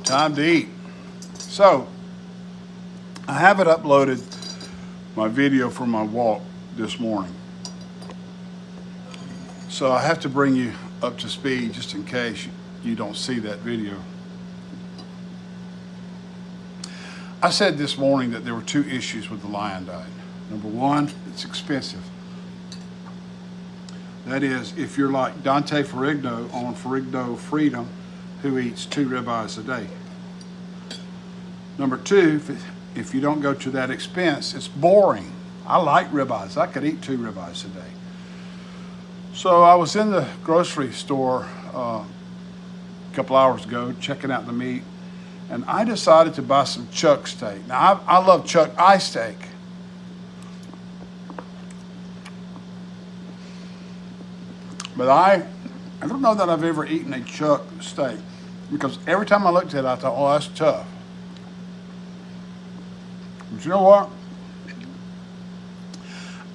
Time to eat. So, I haven't uploaded my video from my walk this morning. So I have to bring you up to speed just in case you don't see that video. I said this morning that there were two issues with the lion diet. Number one, it's expensive. That is, if you're like Dante Ferrigno on Ferrigno Freedom, who eats 2 ribeyes a day. Number two, if you don't go to that expense, it's boring. I like ribeyes. I could eat 2 ribeyes a day. So I was in the grocery store a couple hours ago checking out the meat, and I decided to buy some chuck steak. Now, I love chuck eye steak. But I don't know that I've ever eaten a chuck steak, because every time I looked at it, I thought, oh, that's tough. But you know what?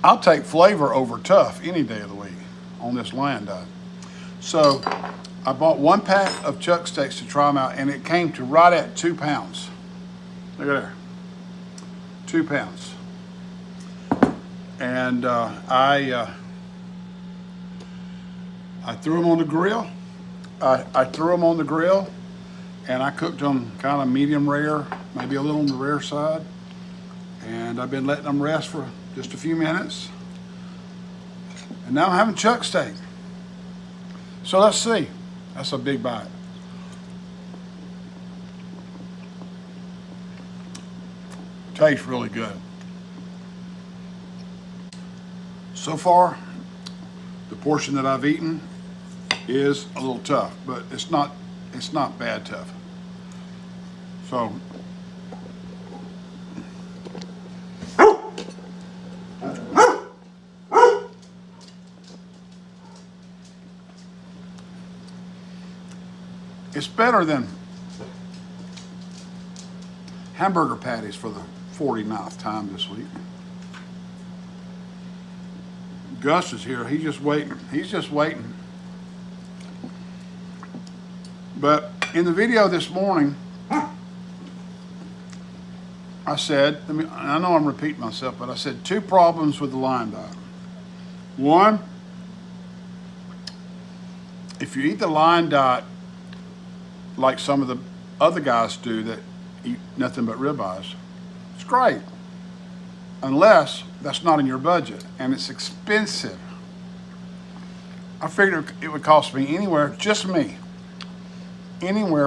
I'll take flavor over tough any day of the week on this lion diet. So I bought 1 pack of chuck steaks to try them out, and it came to right at 2 pounds. Look at there, 2 pounds. And I threw them on the grill. I threw them on the grill, and I cooked them kind of medium rare, maybe a little on the rare side. And I've been letting them rest for just a few minutes. And now I'm having chuck steak. So let's see. That's a big bite. Tastes really good. So far, the portion that I've eaten is a little tough, but it's not bad tough. So it's better than hamburger patties for the 49th time this week. Gus is here. He's just waiting. But in the video this morning, I said, I know I'm repeating myself, but I said 2 problems with the lion diet. One, if you eat the lion diet like some of the other guys do that eat nothing but ribeyes, it's great. Unless that's not in your budget and it's expensive. I figured it would cost me anywhere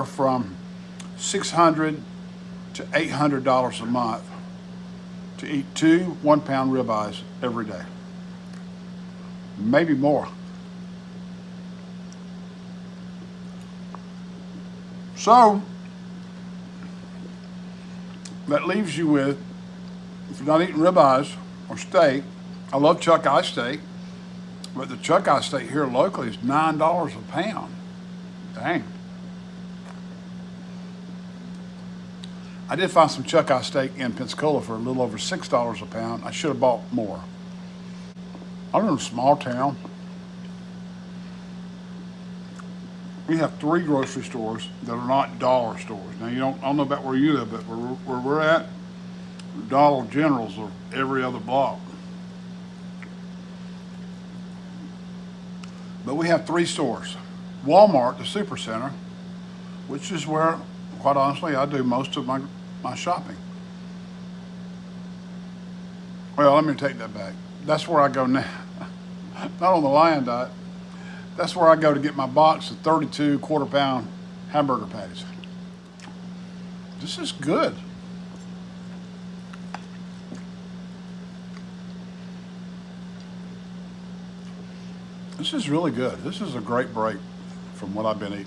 from $600 to $800 a month to eat 2 1-pound ribeyes every day. Maybe more. So that leaves you with, if you're not eating ribeyes or steak, I love chuck eye steak, but the chuck eye steak here locally is $9 a pound. Dang. I did find some chuck eye steak in Pensacola for a little over $6 a pound. I should have bought more. I live in a small town. We have 3 grocery stores that are not dollar stores. Now, I don't know about where you live, but where we're at, Dollar Generals are every other block. But we have 3 stores. Walmart, the Supercenter, which is where, quite honestly, I do most of my shopping. Well, let me take that back. That's where I go now. Not on the lion diet. That's where I go to get my box of 32 quarter-pound hamburger patties. This is good. This is really good. This is a great break from what I've been eating.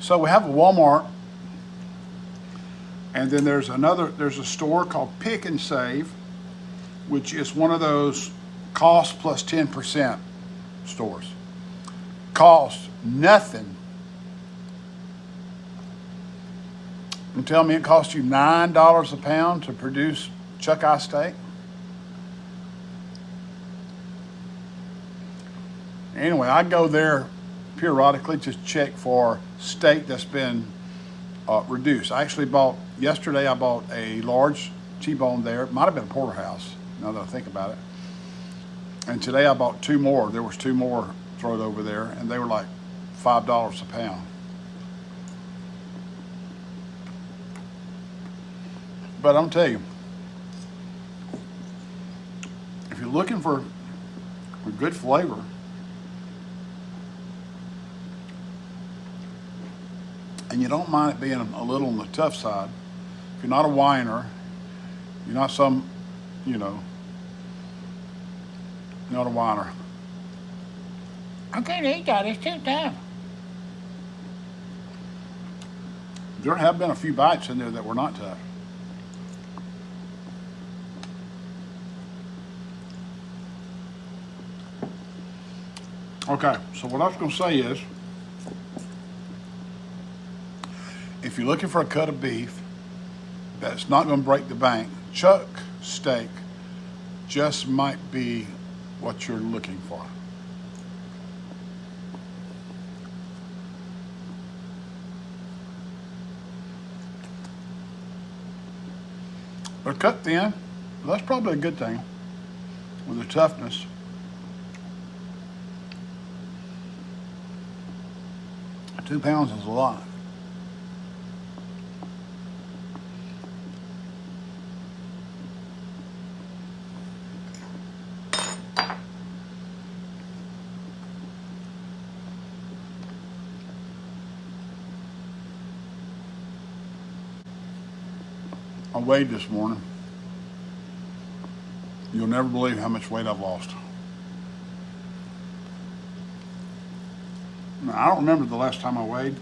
So we have a Walmart, and then there's a store called Pick and Save, which is one of those cost plus 10% stores. Cost nothing. And tell me it costs you $9 a pound to produce chuck eye steak. Anyway, I go there periodically to check for steak that's been reduced. Yesterday I bought a large T-bone there. It might have been a porterhouse, now that I think about it. And today I bought two more. There was two more thrown over there, and they were like $5 a pound. But I'm telling you, if you're looking for a good flavor, and you don't mind it being a little on the tough side, if you're not a whiner, you're not some, not a whiner. I can't eat that, it's too tough. There have been a few bites in there that were not tough. Okay, so what I was going to say is, if you're looking for a cut of beef that's not going to break the bank, chuck steak just might be what you're looking for. But cut thin, that's probably a good thing with the toughness. £2 is a lot. I weighed this morning. You'll never believe how much weight I've lost. Now, I don't remember the last time I weighed,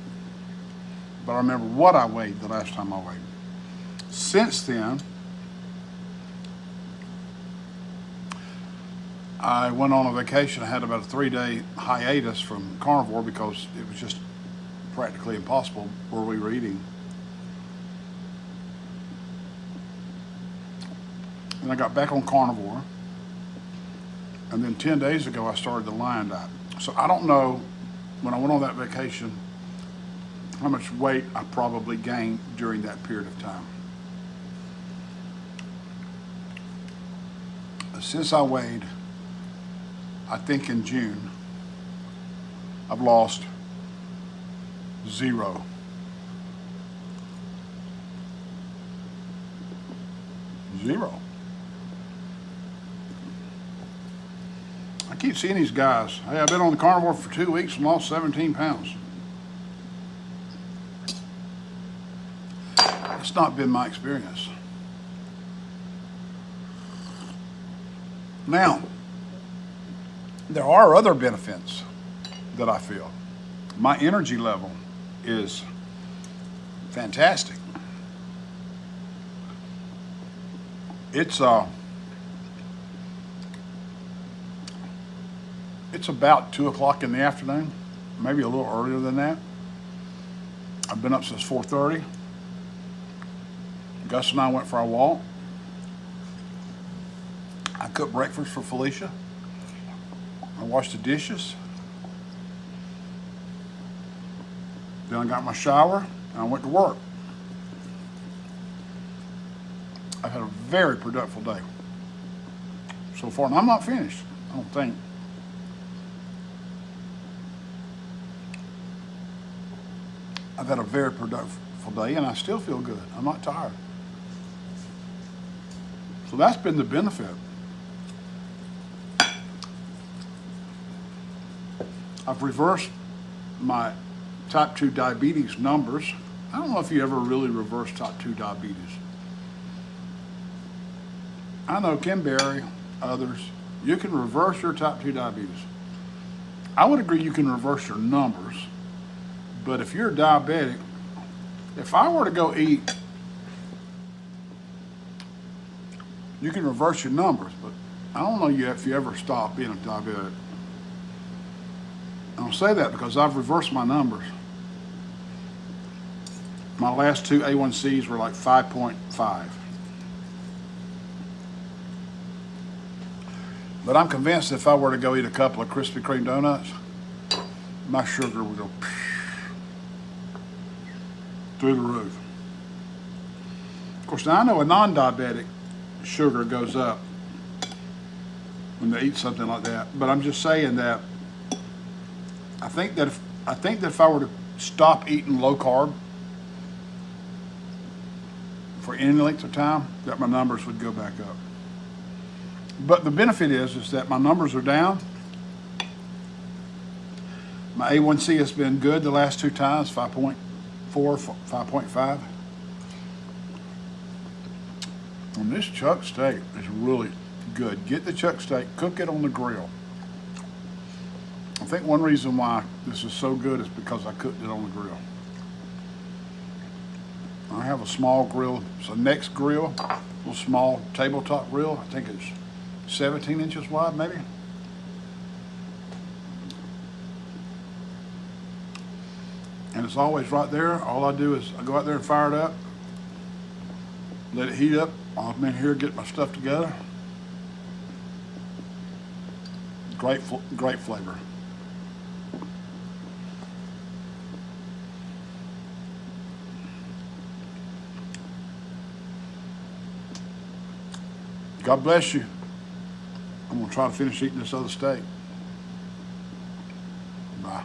but I remember what I weighed the last time I weighed. Since then, I went on a vacation. I had about a 3-day hiatus from carnivore because it was just practically impossible where we were eating. And I got back on carnivore. And then 10 days ago, I started the lion diet. So I don't know, when I went on that vacation, how much weight I probably gained during that period of time. Since I weighed, I think in June, I've lost 0. Zero. I keep seeing these guys. Hey, I've been on the carnivore for 2 weeks and lost 17 pounds. It's not been my experience. Now, there are other benefits that I feel. My energy level is fantastic. It's about 2 o'clock in the afternoon, maybe a little earlier than that. I've been up since 4:30. Gus and I went for a walk. I cooked breakfast for Felicia. I washed the dishes. Then I got my shower and I went to work. I've had a very productive day so far, and I'm not finished, I don't think. I've had a very productive day, and I still feel good. I'm not tired. So that's been the benefit. I've reversed my type 2 diabetes numbers. I don't know if you ever really reverse type 2 diabetes. I know Kim Berry, others, you can reverse your type 2 diabetes. I would agree you can reverse your numbers, but if you're diabetic, if I were to go eat, you can reverse your numbers, but I don't know if you ever stop being a diabetic. I'll say that because I've reversed my numbers. My last two A1Cs were like 5.5. But I'm convinced if I were to go eat a couple of Krispy Kreme donuts, my sugar would go through the roof. Of course, now I know a non-diabetic sugar goes up when they eat something like that, but I'm just saying that I think that if I were to stop eating low carb for any length of time, that my numbers would go back up. But the benefit is that my numbers are down. My A1C has been good the last 2 times, 5.4, 5.5. And this chuck steak is really good. Get the chuck steak, cook it on the grill. I think one reason why this is so good is because I cooked it on the grill. I have a small grill. It's a Next grill, a little small tabletop grill. I think it's 17 inches wide, maybe. And it's always right there. All I do is I go out there and fire it up, let it heat up. I'll come in here, get my stuff together. Great flavor. God bless you. I'm gonna try to finish eating this other steak. Bye.